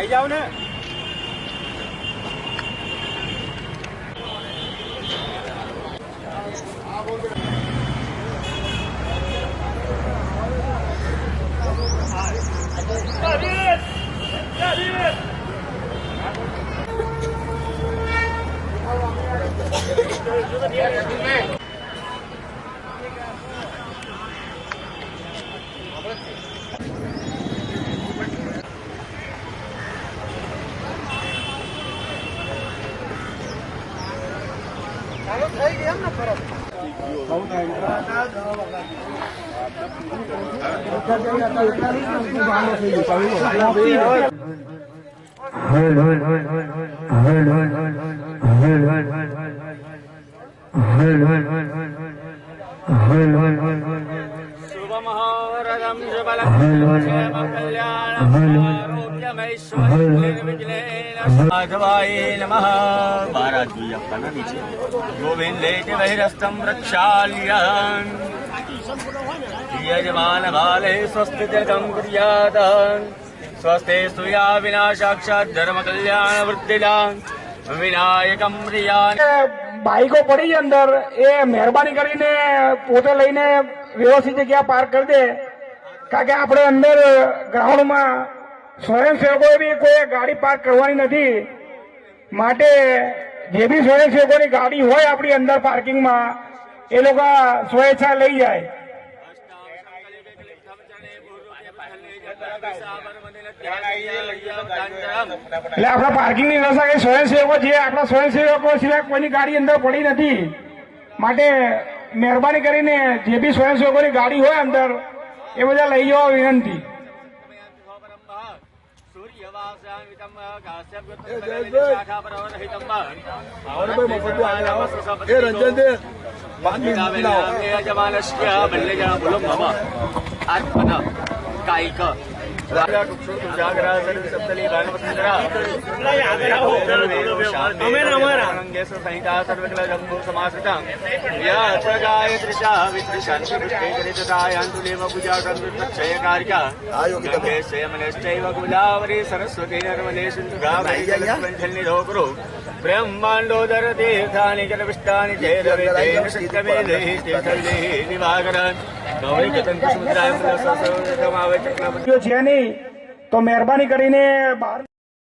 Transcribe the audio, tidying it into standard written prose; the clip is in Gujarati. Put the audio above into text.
आई जाओ ने नमः महाराज जी अपना नीचे गोविंदे वैरस्तम रक्षाल्यन् यजमान बाले स्वस्थ जगम कुर्यात् स्वस्थे स्तुया विना साक्षात् धर्म कल्याण वृद्धिदान विनायकम प्रियान बाइको पड़ी अंदर ये मेहरबानी करीने पोते लईने व्यवस्थित जगह पार्क कर दे कारण के આપણે અંદર ગ્રાઉન્ડ માં સ્વયંસેવકોએ બી કોઈ ગાડી પાર્ક કરવાની નથી માટે જે બી સ્વયંસેવકોની ગાડી હોય આપણી અંદર પાર્કિંગમાં એ લોકો સ્વેચ્છા લઈ જાય એટલે આપણા પાર્કિંગની વ્યવસ્થા કે સ્વયંસેવકો જે આપણા સ્વયંસેવકો સિવાય કોઈની ગાડી અંદર પડી નથી માટે મહેરબાની કરીને જે બી સ્વયંસેવકોની ગાડી હોય અંદર એ બધા લઈ જવા વિનંતી કાયક ब्रह्मांडोदर तीर्थानि जलविष्टानि जैरवेदेन शक्तमेधैः तीर्थैः दिवाकरन् છે નહીં તો મહેરબાની કરીને બહાર